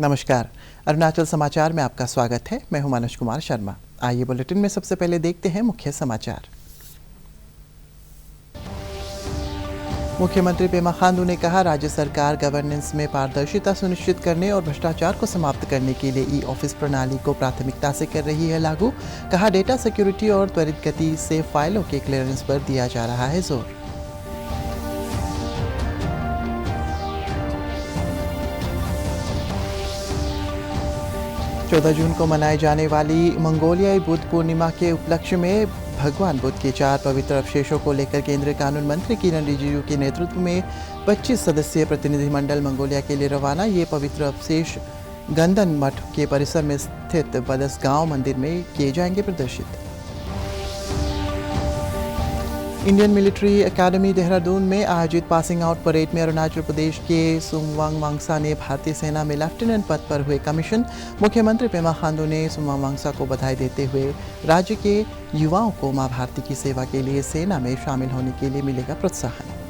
नमस्कार। अरुणाचल समाचार में आपका स्वागत है। मैं हूं मनोज कुमार शर्मा। आइए बुलेटिन में सबसे पहले देखते हैं मुख्य समाचार। मुख्यमंत्री पेमा खांडू ने कहा, राज्य सरकार गवर्नेंस में पारदर्शिता सुनिश्चित करने और भ्रष्टाचार को समाप्त करने के लिए ई ऑफिस प्रणाली को प्राथमिकता से कर रही है लागू। कहा, डेटा सिक्योरिटी और त्वरित गति से फाइलों के क्लियरेंस पर दिया जा रहा है जोर। चौदह जून को मनाई जाने वाली मंगोलियाई बुद्ध पूर्णिमा के उपलक्ष्य में भगवान बुद्ध के 4 पवित्र अवशेषों को लेकर केंद्रीय कानून मंत्री किरण रिजिजू के नेतृत्व में 25 सदस्यीय प्रतिनिधिमंडल मंगोलिया के लिए रवाना। ये पवित्र अवशेष गंदन मठ के परिसर में स्थित बदसगांव मंदिर में किए जाएंगे प्रदर्शित। इंडियन मिलिट्री एकेडमी देहरादून में आयोजित पासिंग आउट परेड में अरुणाचल प्रदेश के सुमवांग वांगसा ने भारतीय सेना में लेफ्टिनेंट पद पर हुए कमीशन। मुख्यमंत्री पेमा खांडू ने सुमवांग वांगसा को बधाई देते हुए राज्य के युवाओं को मां भारती की सेवा के लिए सेना में शामिल होने के लिए मिलेगा प्रोत्साहन।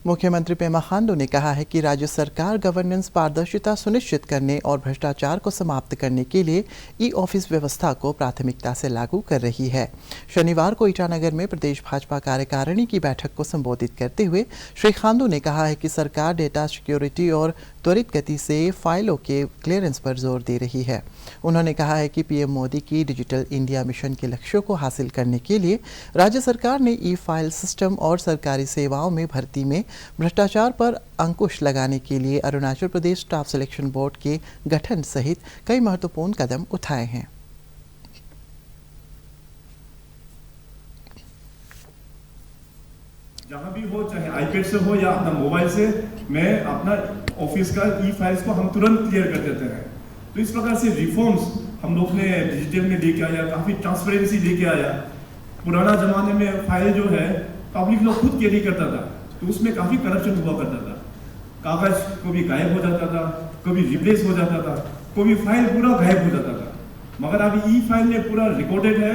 मुख्यमंत्री पेमा खांडू ने कहा है कि राज्य सरकार गवर्नेंस पारदर्शिता सुनिश्चित करने और भ्रष्टाचार को समाप्त करने के लिए ई ऑफिस व्यवस्था को प्राथमिकता से लागू कर रही है। शनिवार को ईटानगर में प्रदेश भाजपा कार्यकारिणी की बैठक को संबोधित करते हुए श्री खांडू ने कहा है कि सरकार डेटा सिक्योरिटी और त्वरित गति से फाइलों के क्लियरेंस पर जोर दे रही है। उन्होंने कहा है कि पीएम मोदी की डिजिटल इंडिया मिशन के लक्ष्यों को हासिल करने के लिए राज्य सरकार ने ई फाइल सिस्टम और सरकारी सेवाओं में भर्ती में भ्रष्टाचार पर अंकुश लगाने के लिए Arunachal Pradesh staff selection board के गठन सहित कई महत्वपूर्ण कदम उठाए हैं। जहां भी हो, चाहे आईपैड से हो या अपना मोबाइल से, मैं अपना ऑफिस का ई फाइल्स को हम तुरंत क्लियर कर देते हैं। तो इस प्रकार से रिफॉर्म्स हम लोग ने डिजिटल में लेके आया, काफी ट्रांसपेरेंसी लेके आया। पुराना जमाने में फाइल जो है पब्लिक लोग खुद कैरी करता था, तो उसमें काफी करप्शन हुआ करता था। कागज कभी गायब हो जाता था, कभी रिप्लेस हो जाता था, कभी फाइल पूरा गायब हो जाता था। मगर अभी ई फाइल में पूरा रिकॉर्डेड है,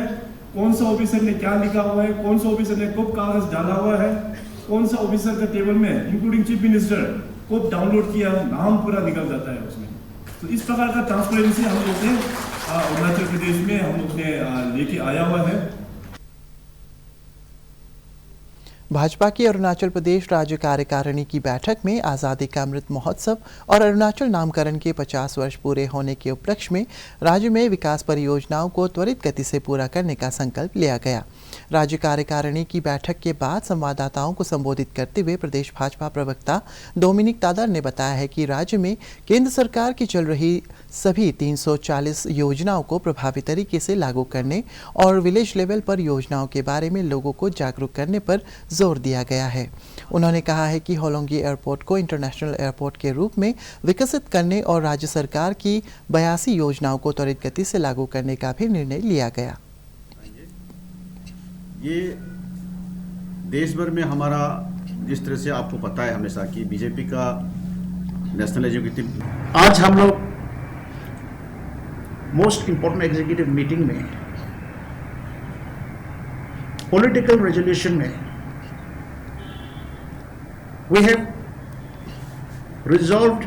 कौन सा ऑफिसर ने क्या लिखा हुआ है, कौन सा ऑफिसर ने कब कागज डाला हुआ है, कौन सा ऑफिसर का टेबल में इंक्लूडिंग चीफ मिनिस्टर कब डाउनलोड किया, नाम पूरा निकल जाता है उसमें। तो इस प्रकार का ट्रांसपेरेंसी हम लोग ने अरुणाचल प्रदेश में हम लोग ने लेके आया हुआ है। भाजपा की अरुणाचल प्रदेश राज्य कार्यकारिणी की बैठक में आज़ादी का अमृत महोत्सव और अरुणाचल नामकरण के 50 वर्ष पूरे होने के उपलक्ष्य में राज्य में विकास परियोजनाओं को त्वरित गति से पूरा करने का संकल्प लिया गया। राज्य कार्यकारिणी की बैठक के बाद संवाददाताओं को संबोधित करते हुए प्रदेश भाजपा प्रवक्ता डोमिनिक तादर ने बताया है कि राज्य में केंद्र सरकार की चल रही सभी 340 योजनाओं को प्रभावी तरीके से लागू करने और विलेज लेवल पर योजनाओं के बारे में लोगों को जागरूक करने पर जोर दिया गया है। उन्होंने कहा है कि होलोंगी एयरपोर्ट को इंटरनेशनल एयरपोर्ट के रूप में विकसित करने और राज्य सरकार की 82 योजनाओं को त्वरित गति से लागू करने का भी निर्णय लिया गया। ये देश भर में हमारा, जिस तरह से आपको पता है हमेशा कि बीजेपी का नेशनल एग्जीक्यूटिव, आज हम लोग मोस्ट इंपॉर्टेंट एग्जीक्यूटिव मीटिंग में पॉलिटिकल रेजोल्यूशन में we have resolved,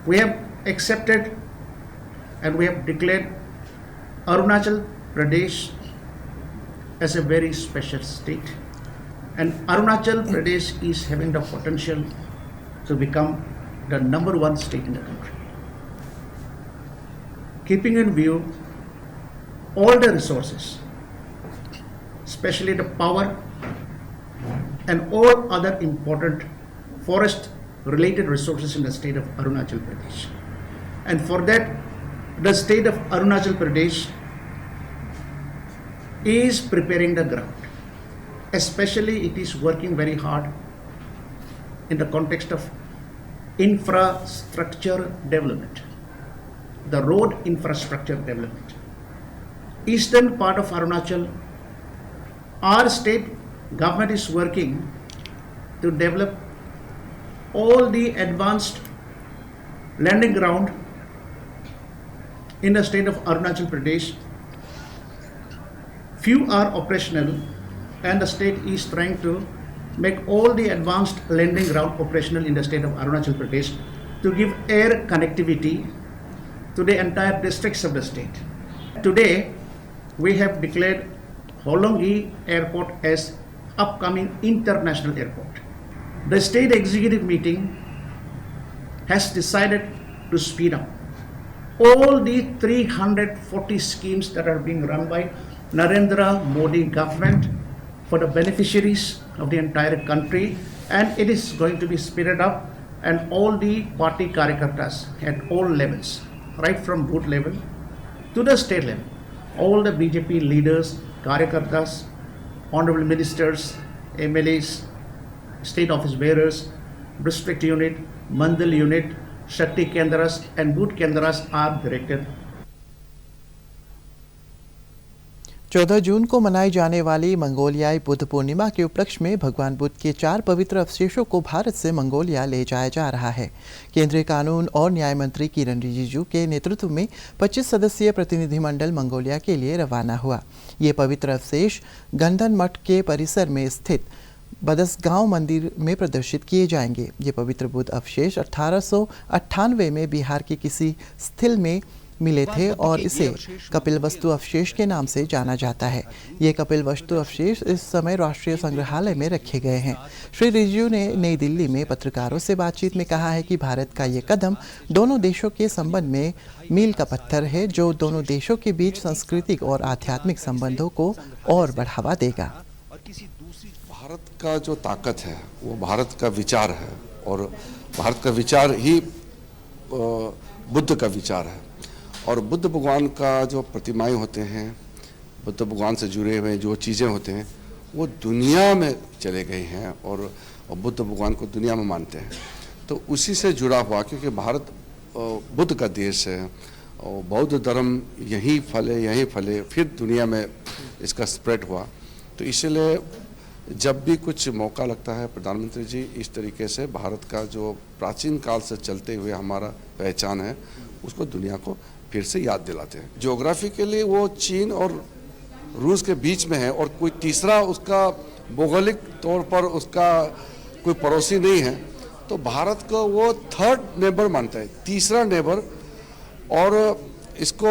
we have accepted and we have declared Arunachal Pradesh as a very special state, and Arunachal Pradesh is having the potential to become the #1 state in the country. Keeping in view all the resources, especially the power and all other important forest related resources in the state of Arunachal Pradesh. And for that, the state of Arunachal Pradesh is preparing the ground. Especially it is working very hard in the context of infrastructure development, the road infrastructure development. Eastern part of Arunachal, our state government is working to develop all the advanced landing ground in the state of Arunachal Pradesh. Few are operational and the state is trying to make all the advanced landing ground operational in the state of Arunachal Pradesh to give air connectivity to the entire districts of the state. Today, we have declared Hollongi Airport as upcoming international airport. The state executive meeting has decided to speed up all the 340 schemes that are being run by Narendra Modi government for the beneficiaries of the entire country, and it is going to be speeded up, and all the party karyakartas at all levels, right from booth level to the state level, all the BJP leaders, karyakartas, honorable ministers, MLAs, state office bearers, district unit, mandal unit, Shakti Kendras and booth Kendras are directed. 14 जून को मनाई जाने वाली मंगोलियाई बुद्ध पूर्णिमा के उपलक्ष्य में भगवान बुद्ध के 4 पवित्र अवशेषों को भारत से मंगोलिया ले जाया जा रहा है। केंद्रीय कानून और न्याय मंत्री किरण रिजिजू के नेतृत्व में 25 सदस्यीय प्रतिनिधिमंडल मंगोलिया के लिए रवाना हुआ। ये पवित्र अवशेष गंधन मठ के परिसर में स्थित बदसगांव मंदिर में प्रदर्शित किए जाएंगे। ये पवित्र बुद्ध अवशेष 1898 में बिहार के किसी स्थल में मिले थे और इसे कपिलवस्तु अवशेष के नाम से जाना जाता है। ये कपिलवस्तु अवशेष इस समय राष्ट्रीय संग्रहालय में रखे गए हैं। श्री रिजिजू ने नई दिल्ली में पत्रकारों से बातचीत में कहा है कि भारत का ये कदम दोनों देशों के संबंध में मील का पत्थर है, जो दोनों देशों के बीच सांस्कृतिक और आध्यात्मिक संबंधों को और बढ़ावा देगा। भारत का जो ताकत है वो भारत का विचार है, और भारत का विचार ही बुद्ध का विचार है। और बुद्ध भगवान का जो प्रतिमाएं होते हैं, बुद्ध भगवान से जुड़े हुए जो चीज़ें होते हैं, वो दुनिया में चले गए हैं और बुद्ध भगवान को दुनिया में मानते हैं। तो उसी से जुड़ा हुआ, क्योंकि भारत बुद्ध का देश है और बौद्ध धर्म यहीं फले फिर दुनिया में इसका स्प्रेड हुआ। तो इसलिए जब भी कुछ मौका लगता है, प्रधानमंत्री जी इस तरीके से भारत का जो प्राचीन काल से चलते हुए हमारा पहचान है उसको दुनिया को फिर से याद दिलाते हैं। ज्योग्राफिकली वो चीन और रूस के बीच में है और कोई तीसरा उसका भौगोलिक तौर पर उसका कोई पड़ोसी नहीं है, तो भारत को वो थर्ड नेबर मानता है, तीसरा नेबर, और इसको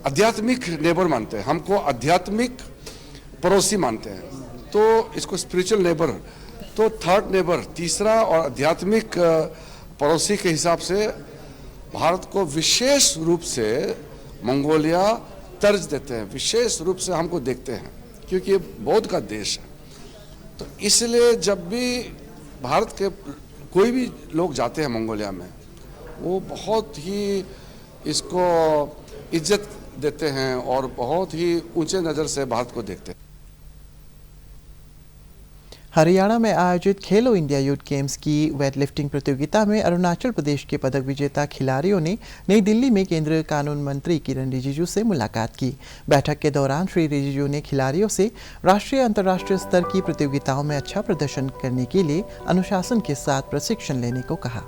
आध्यात्मिक नेबर मानते हैं। हमको आध्यात्मिक पड़ोसी मानते हैं, तो इसको स्पिरिचुअल नेबर, तो थर्ड नेबर, तीसरा और आध्यात्मिक पड़ोसी के हिसाब से भारत को विशेष रूप से मंगोलिया तर्ज देते हैं, विशेष रूप से हमको देखते हैं, क्योंकि ये बौद्ध का देश है। तो इसलिए जब भी भारत के कोई भी लोग जाते हैं मंगोलिया में, वो बहुत ही इसको इज्जत देते हैं और बहुत ही ऊंचे नज़र से भारत को देखते हैं। हरियाणा में आयोजित खेलो इंडिया यूथ गेम्स की वेटलिफ्टिंग प्रतियोगिता में अरुणाचल प्रदेश के पदक विजेता खिलाड़ियों ने नई दिल्ली में केंद्रीय कानून मंत्री किरण रिजिजू से मुलाकात की। बैठक के दौरान श्री रिजिजू ने खिलाड़ियों से राष्ट्रीय अंतर्राष्ट्रीय स्तर की प्रतियोगिताओं में अच्छा प्रदर्शन करने के लिए अनुशासन के साथ प्रशिक्षण लेने को कहा।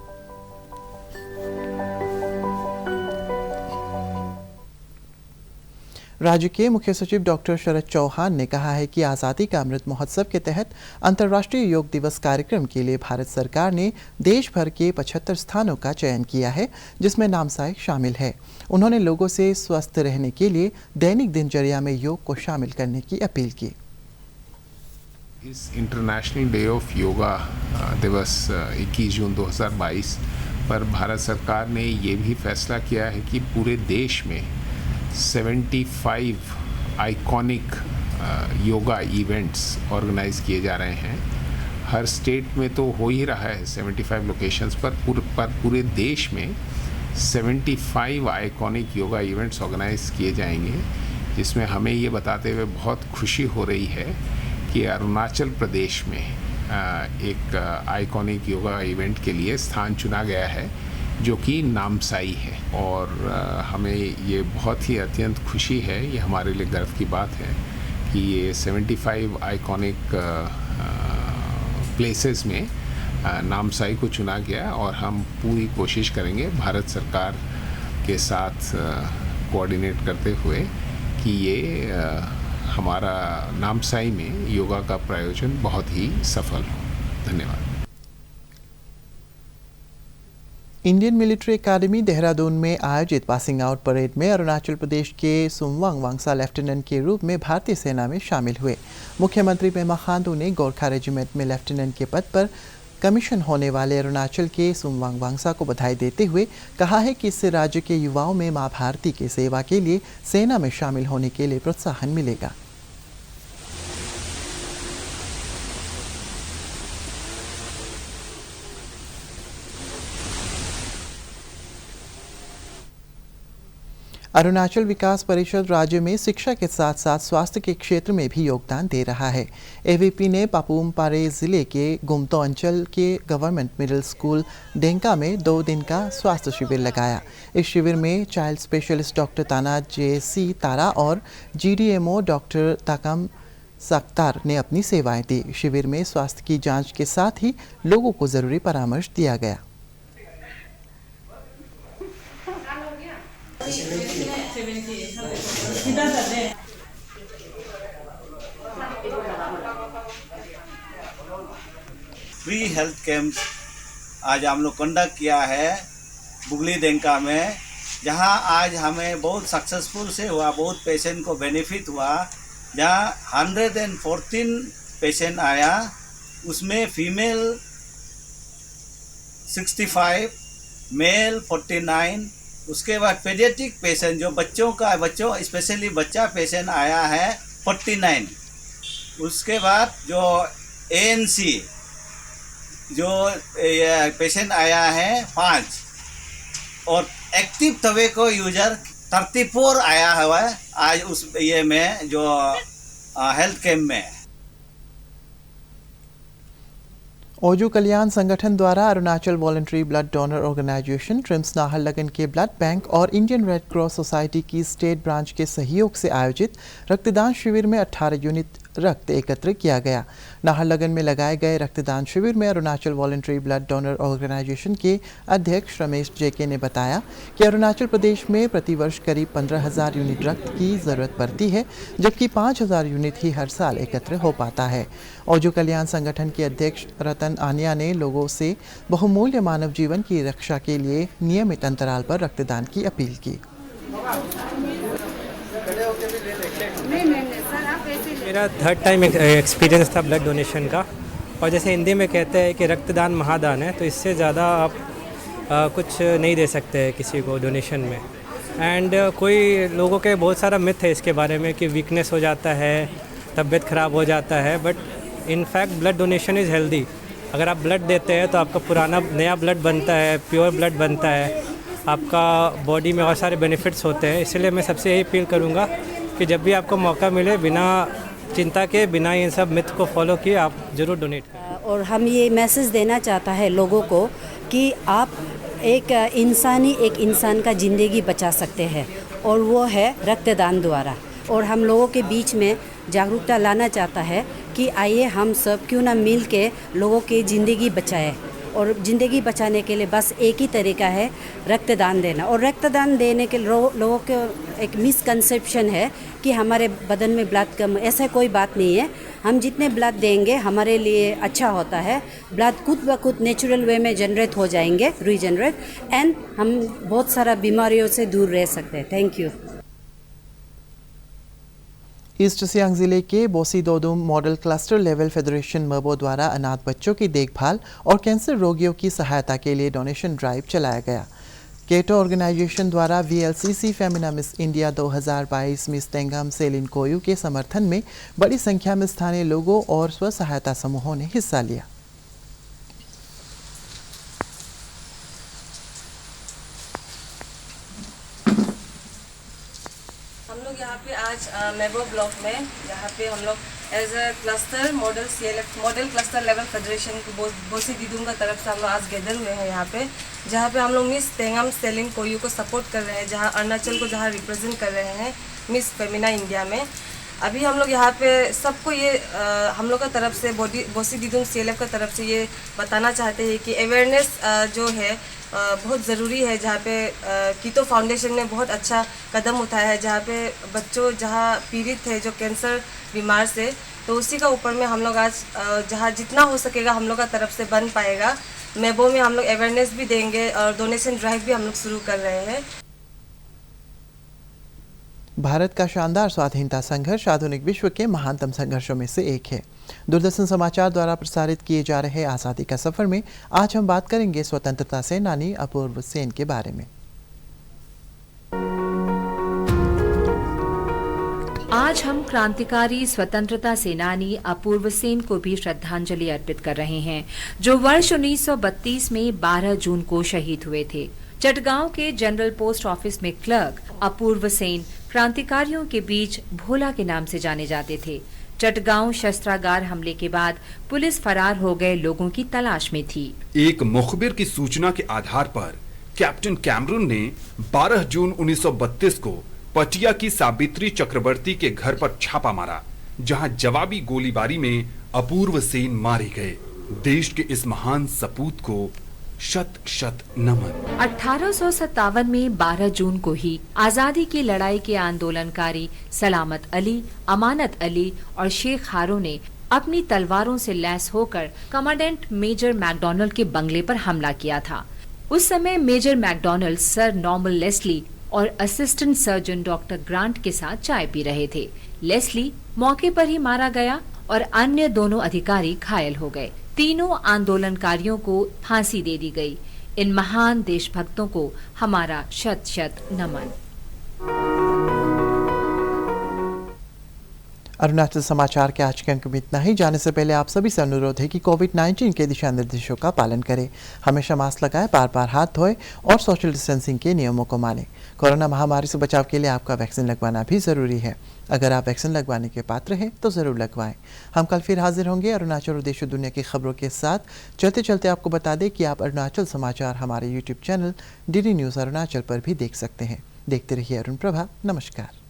राज्य के मुख्य सचिव डॉक्टर शरद चौहान ने कहा है कि आज़ादी का अमृत महोत्सव के तहत अंतर्राष्ट्रीय योग दिवस कार्यक्रम के लिए भारत सरकार ने देश भर के 75 स्थानों का चयन किया है, जिसमें नामसाई शामिल है। उन्होंने लोगों से स्वस्थ रहने के लिए दैनिक दिनचर्या में योग को शामिल करने की अपील की। इस इंटरनेशनल डे ऑफ योगा दिवस 21 जून 2022 पर भारत सरकार ने ये भी फैसला किया है कि पूरे देश में 75 आइकॉनिक योगा इवेंट्स ऑर्गेनाइज किए जा रहे हैं। हर स्टेट में तो हो ही रहा है 75 लोकेशंस पर पूरे देश में 75 आइकॉनिक योगा इवेंट्स ऑर्गेनाइज किए जाएंगे, जिसमें हमें ये बताते हुए बहुत खुशी हो रही है कि अरुणाचल प्रदेश में एक आइकॉनिक योगा इवेंट के लिए स्थान चुना गया है, जो कि नामसाई है। और हमें ये बहुत ही अत्यंत खुशी है, ये हमारे लिए गर्व की बात है कि ये 75 आइकॉनिक प्लेसेस में नामसाई को चुना गया, और हम पूरी कोशिश करेंगे भारत सरकार के साथ कोऑर्डिनेट करते हुए कि ये हमारा नामसाई में योगा का प्रायोजन बहुत ही सफल हो। धन्यवाद। इंडियन मिलिट्री एकेडमी देहरादून में आयोजित पासिंग आउट परेड में अरुणाचल प्रदेश के सुमवांग वांगसा लेफ्टिनेंट के रूप में भारतीय सेना में शामिल हुए। मुख्यमंत्री पेमा खांडू ने गोरखा रेजिमेंट में लेफ्टिनेंट के पद पर कमीशन होने वाले अरुणाचल के सुमवांग वांगसा को बधाई देते हुए कहा है कि इससे राज्य के युवाओं में मां भारती की सेवा के लिए सेना में शामिल होने के लिए प्रोत्साहन मिलेगा। अरुणाचल विकास परिषद राज्य में शिक्षा के साथ साथ स्वास्थ्य के क्षेत्र में भी योगदान दे रहा है। एवीपी ने पापुम पारे जिले के गुमतो अंचल के गवर्नमेंट मिडिल स्कूल डेंका में 2 दिन का स्वास्थ्य शिविर लगाया। इस शिविर में चाइल्ड स्पेशलिस्ट डॉक्टर ताना JC तारा और GDMO डॉक्टर ताकम सख्तार ने अपनी सेवाएं दी। शिविर में स्वास्थ्य की जांच के साथ ही लोगों को जरूरी परामर्श दिया गया। फ्री हेल्थ कैंप आज हम लोग कंडक्ट किया है बुगली डेंका में, जहां आज हमें बहुत सक्सेसफुल से हुआ, बहुत पेशेंट को बेनिफिट हुआ। जहां 114 पेशेंट आया, उसमें फीमेल 65, मेल 49, उसके बाद पेडियाट्रिक पेशेंट जो बच्चों स्पेशली बच्चा पेशेंट आया है 49, उसके बाद जो ANC जो पेशेंट आया है 5, और एक्टिव टबैको यूजर 34 आया हुआ है आज उस ये में जो हेल्थ कैंप में। ओजू कल्याण संगठन द्वारा Arunachal voluntary blood donor organization, TRIHMS Naharlagun के ब्लड बैंक और इंडियन रेड क्रॉस सोसाइटी की स्टेट ब्रांच के सहयोग से आयोजित रक्तदान शिविर में 18 यूनिट रक्त एकत्र किया गया। नाहरलगन में लगाए गए रक्तदान शिविर में Arunachal voluntary blood donor organization के अध्यक्ष रमेश JK ने बताया कि अरुणाचल प्रदेश में प्रतिवर्ष करीब 15,000 यूनिट रक्त की ज़रूरत पड़ती है, जबकि 5,000 यूनिट ही हर साल एकत्र हो पाता है। ओजू कल्याण संगठन के अध्यक्ष रतन आनिया ने लोगों से बहुमूल्य मानव जीवन की रक्षा के लिए नियमित अंतराल पर रक्तदान की अपील की। मेरा 3rd टाइम एक्सपीरियंस था ब्लड डोनेशन का, और जैसे हिंदी में कहते हैं कि रक्तदान महादान है, तो इससे ज़्यादा आप कुछ नहीं दे सकते किसी को डोनेशन में। एंड कोई लोगों के बहुत सारा मिथ है इसके बारे में कि वीकनेस हो जाता है, तबीयत ख़राब हो जाता है, but in fact blood donation is healthy. अगर आप ब्लड देते हैं तो आपका पुराना नया ब्लड बनता है, प्योर ब्लड बनता है, आपका बॉडी में और सारे बेनिफिट्स होते हैं। इसलिए मैं सबसे यही अपील करूँगा कि जब भी आपको मौका मिले, बिना चिंता के, बिना इन सब मिथ को फॉलो किए, आप ज़रूर डोनेट करें। और हम ये मैसेज देना चाहता है लोगों को कि आप एक इंसान का ज़िंदगी बचा सकते हैं, और वो है रक्तदान द्वारा। और हम लोगों के बीच में जागरूकता लाना चाहता है कि आइए हम सब क्यों ना मिल के लोगों की ज़िंदगी बचाएं। और ज़िंदगी बचाने के लिए बस एक ही तरीका है, रक्तदान देना। और रक्तदान देने के लोगों को एक मिसकंसेप्शन है कि हमारे बदन में ब्लड कम, ऐसा कोई बात नहीं है। हम जितने ब्लड देंगे हमारे लिए अच्छा होता है। ब्लड खुद ब खुद नेचुरल वे में जनरेट हो जाएंगे, रीजनरेट, एंड हम बहुत सारा बीमारियों से दूर रह सकते हैं। Thank you. ईस्ट सियांग जिले के Bosi Dodum model cluster level federation मबो द्वारा अनाथ बच्चों की देखभाल और कैंसर रोगियों की सहायता के लिए डोनेशन ड्राइव चलाया गया। केटो ऑर्गेनाइजेशन द्वारा VLCC Femina miss India 2022 miss Tengam Celin Koyu के समर्थन में बड़ी संख्या में स्थानीय लोगों और स्व सहायता समूहों ने हिस्सा लिया। यहाँ पे आज मेबो ब्लॉक में यहाँ पे हम लोग as a cluster model cluster level federation को बोसी दीदूम का तरफ से हम लोग आज गैदर हुए हैं यहाँ पे, जहाँ पे हम लोग मिस तेंगम सेलिन कोयू को सपोर्ट कर रहे हैं, जहाँ अरुणाचल को जहाँ रिप्रेजेंट कर रहे हैं मिस फेमिना इंडिया में। अभी हम लोग यहाँ पे सबको ये हम लोग का तरफ से बोसी दिदुंग CLF का तरफ से ये बताना चाहते हैं कि अवेयरनेस जो है बहुत ज़रूरी है। जहाँ पे कीतो फाउंडेशन ने बहुत अच्छा कदम उठाया है, जहाँ पे बच्चों जहाँ पीड़ित है जो कैंसर बीमार से, तो उसी का ऊपर में हम लोग आज जहाँ जितना हो सकेगा हम लोग का तरफ से बन पाएगा। मेबो में हम लोग अवेयरनेस भी देंगे और डोनेशन ड्राइव भी हम लोग शुरू कर रहे हैं। भारत का शानदार स्वाधीनता संघर्ष आधुनिक विश्व के महानतम संघर्षों में से एक है। दूरदर्शन समाचार द्वारा प्रसारित किए जा रहे आज़ादी का सफ़र में आज हम बात करेंगे स्वतंत्रता सेनानी अपूर्व सेन के बारे में। आज हम क्रांतिकारी स्वतंत्रता सेनानी अपूर्व सेन को भी श्रद्धांजलि अर्पित कर रहे हैं, जो वर्ष 1932 में 12 जून को शहीद हुए थे। चटगांव के जनरल पोस्ट ऑफिस में क्लर्क अपूर्व सेन क्रांतिकारियों के बीच भोला के नाम से जाने जाते थे। चटगांव शस्त्रागार हमले के बाद पुलिस फरार हो गए लोगों की तलाश में थी। एक मुखबिर की सूचना के आधार पर कैप्टन कैमरून ने 12 जून 1932 को पटिया की सावित्री चक्रवर्ती के घर पर छापा मारा, जहां जवाबी गोलीबारी में अपूर्व सेन मारे गए। देश के इस महान सपूत को शत शत नमन। 1857 में 12 जून को ही आजादी की लड़ाई के आंदोलनकारी सलामत अली, अमानत अली और शेख हारो ने अपनी तलवारों से लैस होकर कमांडेंट मेजर मैकडॉनल्ड के बंगले पर हमला किया था। उस समय major McDonald sir Norman Leslie और असिस्टेंट सर्जन डॉक्टर ग्रांट के साथ चाय पी रहे थे। लेस्ली मौके पर ही मारा गया और अन्य दोनों अधिकारी घायल हो गए। तीनों आंदोलनकारियों को फांसी दे दी गई। इन महान देशभक्तों को हमारा शत शत नमन। अरुणाचल समाचार के आज के अंक में इतना ही। जाने से पहले आप सभी से अनुरोध है कि कोविड-19 के दिशा निर्देशों का पालन करें, हमेशा मास्क लगाएं, बार बार हाथ धोएं और सोशल डिस्टेंसिंग के नियमों को मानें। कोरोना महामारी से बचाव के लिए आपका वैक्सीन लगवाना भी ज़रूरी है। अगर आप वैक्सीन लगवाने के पात्र हैं तो ज़रूर लगवाएं। हम कल फिर हाजिर होंगे अरुणाचल और देश दुनिया की खबरों के साथ। चलते चलते आपको बता दें कि आप अरुणाचल समाचार हमारे YouTube channel DD news Arunachal पर भी देख सकते हैं। देखते रहिए अरुण प्रभा। नमस्कार।